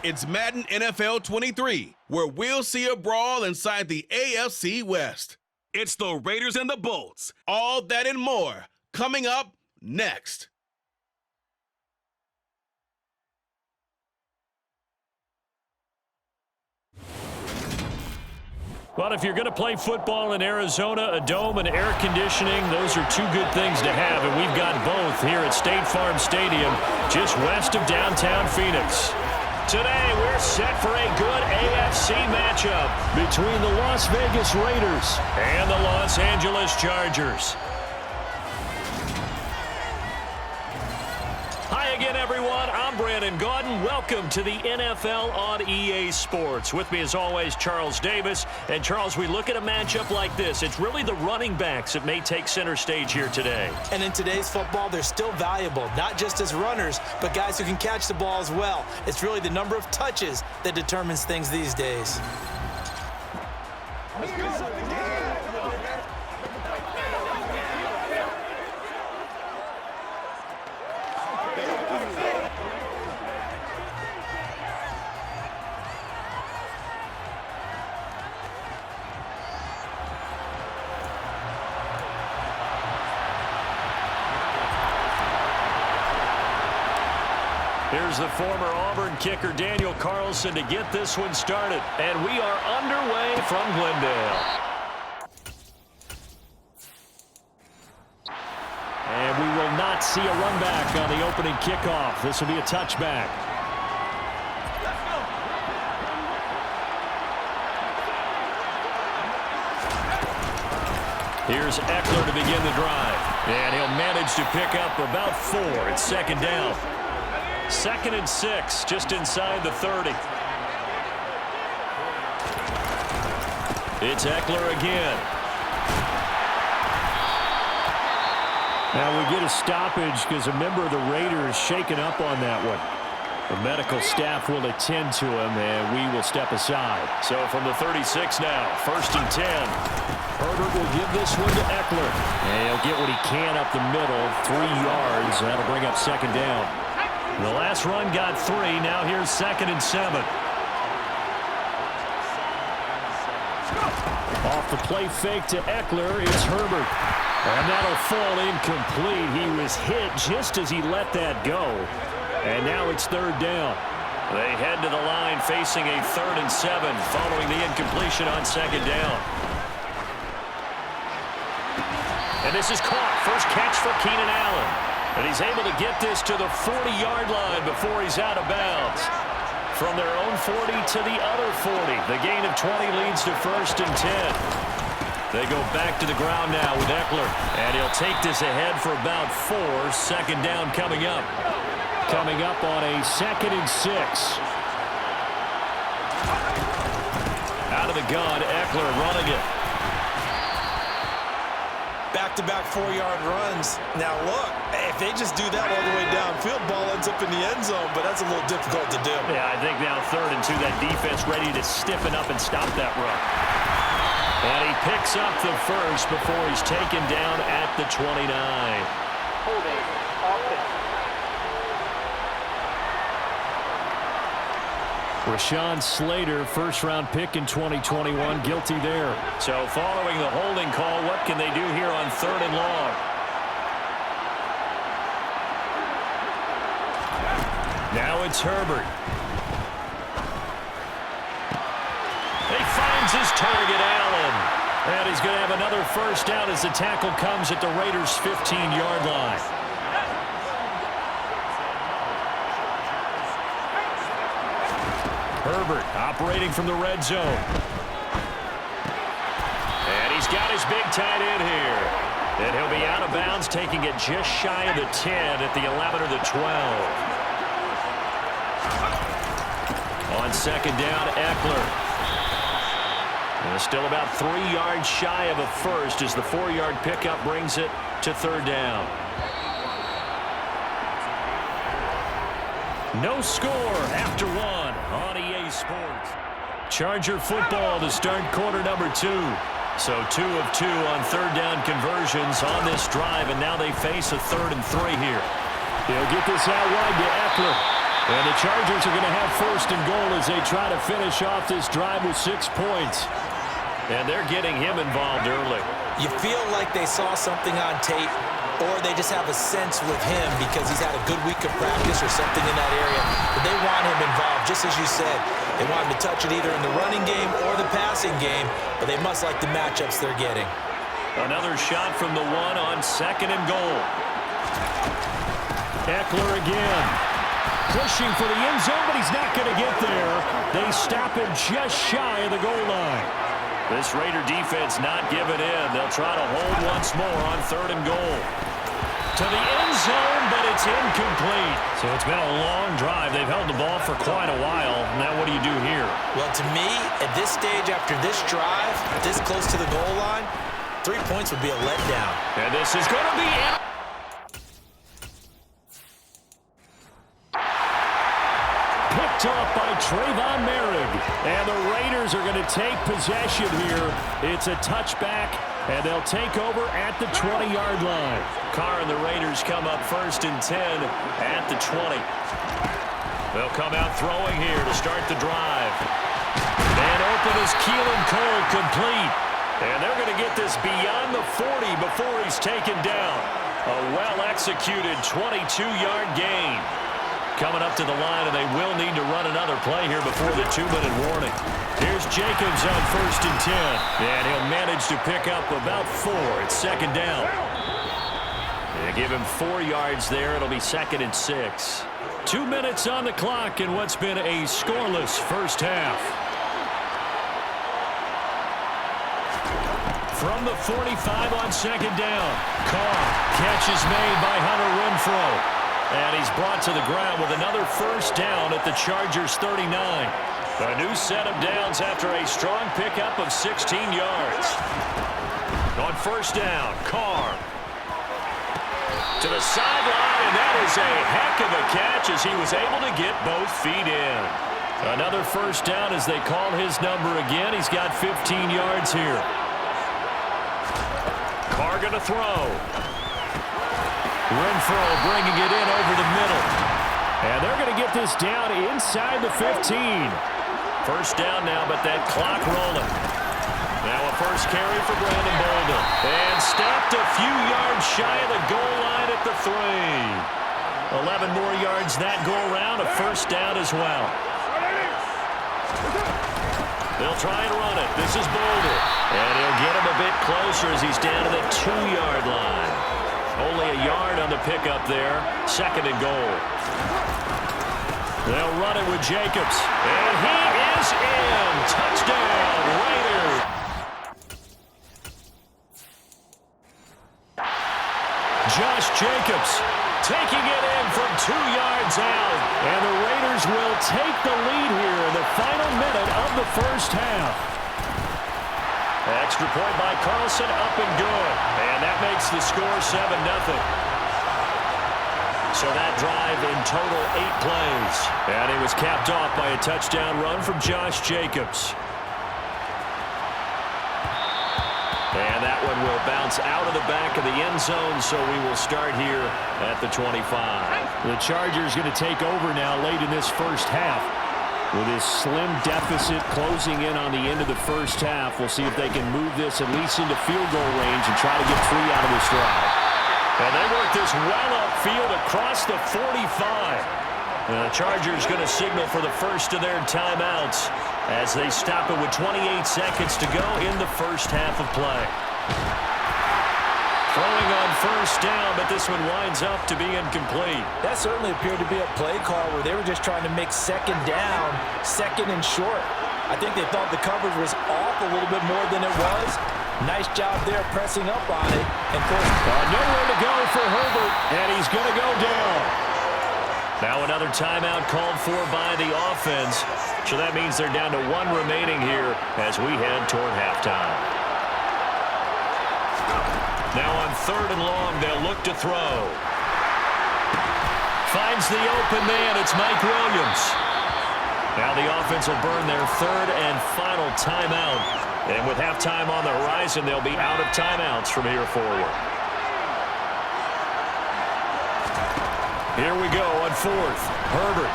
It's Madden NFL 23, where we'll see a brawl inside the AFC West. It's the Raiders and the Bolts. All that and more coming up next. Well, if you're going to play football in Arizona, a dome and air conditioning, those are two good things to have, and we've got both here at State Farm Stadium, just west of downtown Phoenix. Today, we're set for a good AFC matchup between the Las Vegas Raiders and the Los Angeles Chargers. Hi again, everyone. I'm Brandon Gaudin. Welcome to the NFL on EA Sports. With me, as always, Charles Davis. And, Charles, we look at a matchup like this. It's really the running backs that may take center stage here today. And in today's football, they're still valuable, not just as runners, but guys who can catch the ball as well. It's really the number of touches that determines things these days. Here's the former Auburn kicker Daniel Carlson to get this one started. And we are underway from Glendale. And we will not see a run back on the opening kickoff. This will be a touchback. Here's Eckler to begin the drive. And he'll manage to pick up about 4. It's second down. 2nd and 6, just inside the 30. It's Eckler again. Now we get a stoppage because a member of the Raiders shaken up on that one. The medical staff will attend to him, and we will step aside. So from the 36 now, 1st and 10. Herbert will give this one to Eckler. And he'll get what he can up the middle, 3 yards. That'll bring up second down. The last run got 3. Now here's 2nd and 7. Off the play fake to Eckler, it's Herbert. And that'll fall incomplete. He was hit just as he let that go. And now it's 3rd down. They head to the line facing a 3rd and 7 following the incompletion on 2nd down. And this is caught. First catch for Keenan Allen. And he's able to get this to the 40-yard line before he's out of bounds. From their own 40 to the other 40. The gain of 20 leads to 1st and 10. They go back to the ground now with Eckler. And he'll take this ahead for about 4. Second down coming up. Coming up on a 2nd and 6. Out of the gun, Eckler running it. Back-to-back 4-yard runs. Now look, if they just do that all the way downfield, ball ends up in the end zone, but that's a little difficult to do. Yeah, I think now 3rd and 2, that defense ready to stiffen up and stop that run. And he picks up the first before he's taken down at the 29. Holding, offense. Rashawn Slater, first-round pick in 2021, guilty there. So following the holding call, what can they do here on 3rd and long? Now it's Herbert. He finds his target, Allen. And he's going to have another first down as the tackle comes at the Raiders' 15-yard line. Herbert operating from the red zone. And he's got his big tight end here. And he'll be out of bounds, taking it just shy of the 10 at the 11 or the 12. On 2nd down, Eckler. And still about 3 yards shy of a first as the 4-yard pickup brings it to 3rd down. No score after 1 on EA Sports. Charger football to start quarter number 2. So 2 of 2 on 3rd down conversions on this drive, and now they face a 3rd and 3 here. He'll get this out wide to Eckler. And the Chargers are going to have first and goal as they try to finish off this drive with 6 points. And they're getting him involved early. You feel like they saw something on tape, or they just have a sense with him because he's had a good week of practice or something in that area. But they want him involved, just as you said. They want him to touch it either in the running game or the passing game, but they must like the matchups they're getting. Another shot from the 1 on 2nd and goal. Eckler again. Pushing for the end zone, but he's not going to get there. They stop him just shy of the goal line. This Raider defense not giving in. They'll try to hold once more on 3rd and goal. To the end zone, but it's incomplete. So it's been a long drive. They've held the ball for quite a while. Now what do you do here? Well, to me, at this stage after this drive, this close to the goal line, 3 points would be a letdown. And this is going to be it. Picked off by Trayvon Merrick. And the Raiders are going to take possession here. It's a touchback, and they'll take over at the 20-yard line. Carr and the Raiders come up 1st and 10 at the 20. They'll come out throwing here to start the drive. And open is Keelan Cole, complete. And they're going to get this beyond the 40 before he's taken down. A well-executed 22-yard gain. Coming up to the line, and they will need to run another play here before the 2-minute warning. Here's Jacobs on 1st and 10. And he'll manage to pick up about 4. It's 2nd down. They give him 4 yards there. It'll be 2nd and 6. 2 minutes on the clock in what's been a scoreless first half. From the 45 on 2nd down. Carr, catch is made by Hunter Renfrow. And he's brought to the ground with another first down at the Chargers' 39. A new set of downs after a strong pickup of 16 yards. On 1st down, Carr. To the sideline, and that is a heck of a catch as he was able to get both feet in. Another first down as they call his number again. He's got 15 yards here. Carr going to throw. Renfrow bringing it in over the middle. And they're going to get this down inside the 15. First down now, but that clock rolling. Now a first carry for Brandon Bolden. And stopped a few yards shy of the goal line at the 3. 11 more yards that go around. A first down as well. They'll try and run it. This is Bolden. And he'll get him a bit closer as he's down to the 2-yard line. Only a yard on the pickup there. 2nd and goal. They'll run it with Jacobs. And he is in. Touchdown, Raiders. Josh Jacobs taking it in from 2 yards out. And the Raiders will take the lead here in the final minute of the first half. Extra point by Carlson, up and good. And that makes the score 7-0. So that drive in total 8 plays. And it was capped off by a touchdown run from Josh Jacobs. And that one will bounce out of the back of the end zone, so we will start here at the 25. The Chargers going to take over now late in this first half. With his slim deficit closing in on the end of the first half, we'll see if they can move this at least into field goal range and try to get 3 out of this drive. And they work this well upfield across the 45. And the Chargers going to signal for the first of their timeouts as they stop it with 28 seconds to go in the first half of play. Throwing on first down, but this one winds up to be incomplete. That certainly appeared to be a play call where they were just trying to make 2nd down, 2nd and short. I think they thought the coverage was off a little bit more than it was. Nice job there pressing up on it. And of course, nowhere to go for Herbert, and he's going to go down. Now another timeout called for by the offense. So that means they're down to 1 remaining here as we head toward halftime. Now on 3rd and long, they'll look to throw. Finds the open man. It's Mike Williams. Now the offense will burn their 3rd and final timeout. And with halftime on the horizon, they'll be out of timeouts from here forward. Here we go on 4th. Herbert.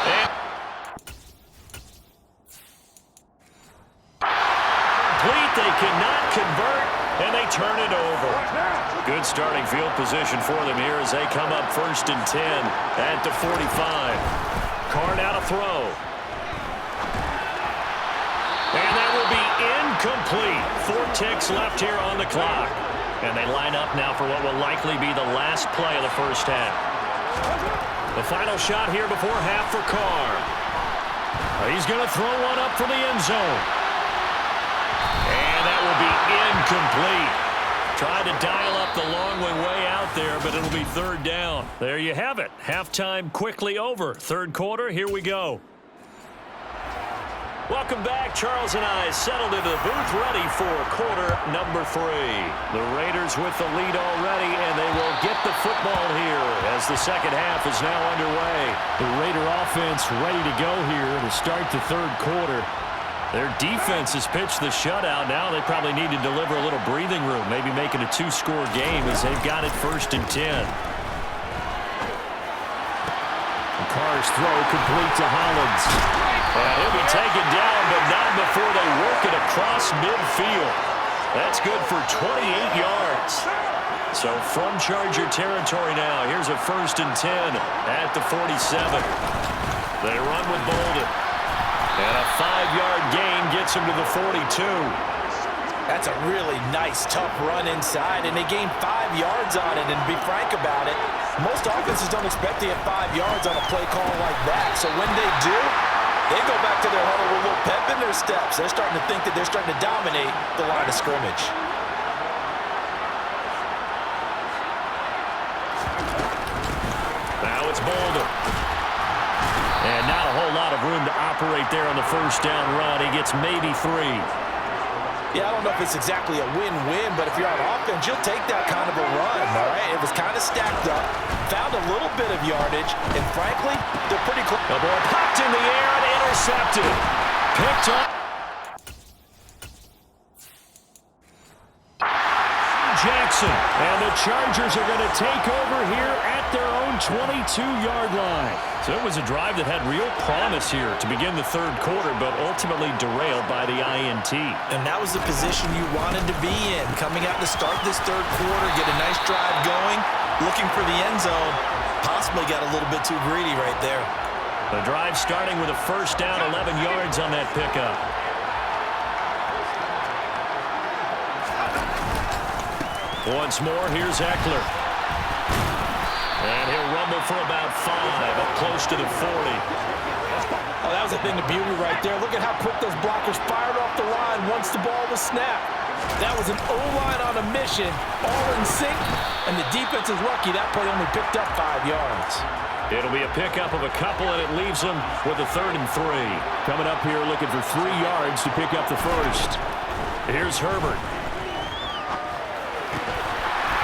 And complete. They cannot convert, and they turn it over. Good starting field position for them here as they come up 1st and 10 at the 45. Carr now to throw. And that will be incomplete. 4 ticks left here on the clock. And they line up now for what will likely be the last play of the first half. The final shot here before half for Carr. He's going to throw one up for the end zone. And that will be incomplete. Tried to dial up the long way out there, but it'll be 3rd down. There you have it. Halftime quickly over. 3rd quarter, here we go. Welcome back. Charles and I settled into the booth ready for quarter number 3. The Raiders with the lead already, and they will get the football here as the second half is now underway. The Raider offense ready to go here to start the 3rd quarter. Their defense has pitched the shutout. Now they probably need to deliver a little breathing room, maybe making a 2-score game as they've got it 1st and 10. Carr's throw complete to Hollins. And he'll be taken down, but not before they work it across midfield. That's good for 28 yards. So from Charger territory now, here's a 1st and 10 at the 47. They run with Bolden. And a 5-yard gain gets him to the 42. That's a really nice, tough run inside, and they gained 5 yards on it. And to be frank about it, most offenses don't expect to get 5 yards on a play call like that. So when they do, they go back to their huddle with a little pep in their steps. They're starting to think that they're starting to dominate the line of scrimmage. Now it's Boulder. And not a whole lot of room to operate there on the 1st down run. He gets maybe 3. Yeah, I don't know if it's exactly a win-win, but if you're on offense, you'll take that kind of a run, all right? It was kind of stacked up, found a little bit of yardage, and frankly, they're pretty close. The ball popped in the air and intercepted. Picked up. Jackson, and the Chargers are going to take over here at their own 22-yard line. So it was a drive that had real promise here to begin the 3rd quarter, but ultimately derailed by the INT. And that was the position you wanted to be in, coming out to start this 3rd quarter, get a nice drive going, looking for the end zone. Possibly got a little bit too greedy right there. The drive starting with a 1st down, 11 yards on that pickup. Once more, here's Eckler. And he'll rumble for about 5, up close to the 40. Oh, that was a thing of beauty right there. Look at how quick those blockers fired off the line once the ball was snapped. That was an O-line on a mission, all in sync, and the defense is lucky that play only picked up 5 yards. It'll be a pickup of a couple, and it leaves them with a 3rd and 3. Coming up here looking for 3 yards to pick up the 1st. Here's Herbert.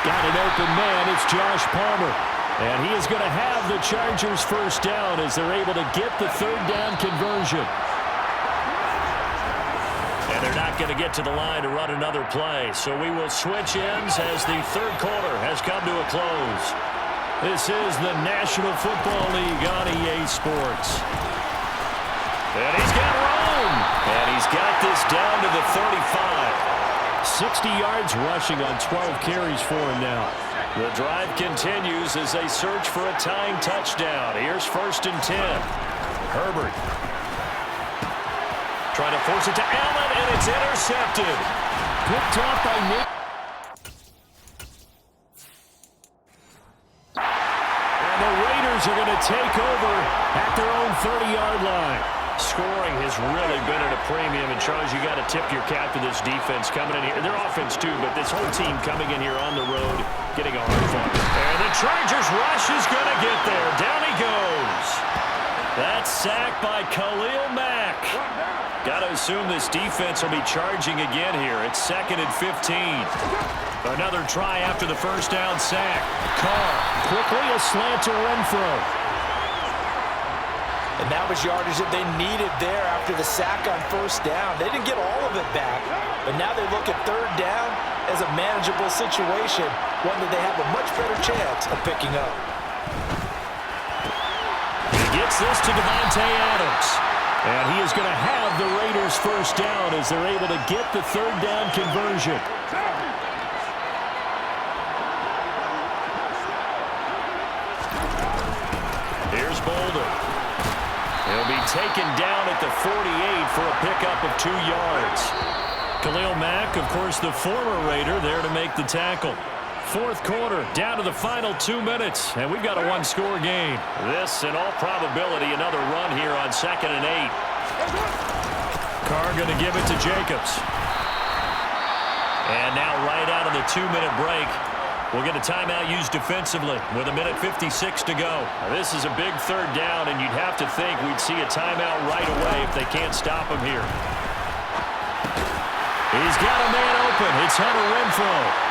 Got an open man. It's Josh Palmer. And he is going to have the Chargers 1st down as they're able to get the 3rd down conversion. And they're not going to get to the line to run another play. So we will switch ends as the 3rd quarter has come to a close. This is the National Football League on EA Sports. And he's got room. And he's got this down to the 35. 60 yards rushing on 12 carries for him now. The drive continues as they search for a tying touchdown. Here's 1st and 10. Herbert. Trying to force it to Allen, and it's intercepted. Picked off by Nick. And the Raiders are going to take over at their own 30-yard line. Scoring has really been at a premium, and Charles, you got to tip your cap to this defense coming in here. Their offense too, but this whole team coming in here on the road, getting a hard fought. And the Chargers rush is going to get there. Down he goes. That's sacked by Khalil Mack. Got to assume this defense will be charging again here. It's 2nd and 15. Another try after the 1st down sack. Carr quickly a slant to Renfro. And that was yardage that they needed there after the sack on 1st down. They didn't get all of it back, but now they look at 3rd down as a manageable situation, one that they have a much better chance of picking up. Gets this to Davante Adams. And he is going to have the Raiders first down as they're able to get the third down conversion. Here's Boulder. He'll be taken down at the 48 for a pickup of 2 yards. Khalil Mack, of course, the former Raider, there to make the tackle. Fourth quarter, down to the final 2 minutes, and we've got a one-score game. This, in all probability, another run here on 2nd and 8. Carr going to give it to Jacobs. And now right out of the 2-minute break, we'll get a timeout used defensively with 1:56 to go. Now, this is a big third down, and you'd have to think we'd see a timeout right away if they can't stop him here. He's got a man open. It's Hunter Renfrow.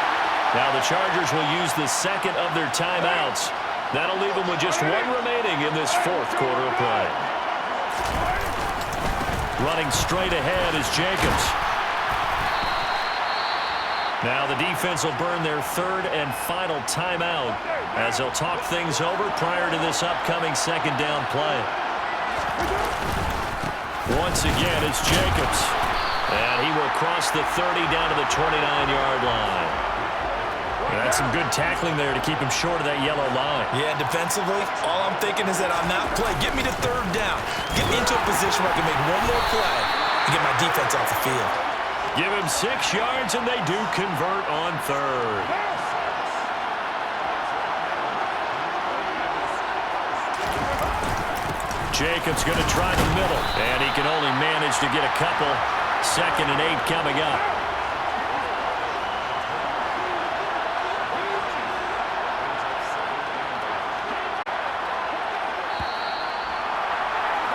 Now the Chargers will use the second of their timeouts. That'll leave them with just 1 remaining in this fourth quarter of play. Running straight ahead is Jacobs. Now the defense will burn their third and final timeout as they'll talk things over prior to this upcoming second down play. Once again, it's Jacobs. And he will cross the 30 down to the 29-yard line. That's some good tackling there to keep him short of that yellow line. Yeah, defensively, all I'm thinking is that on that play, get me to third down. Get me into a position where I can make one more play and get my defense off the field. Give him 6 yards, and they do convert on third. Jacobs going to try the middle, and he can only manage to get a couple. 2nd and 8 coming up.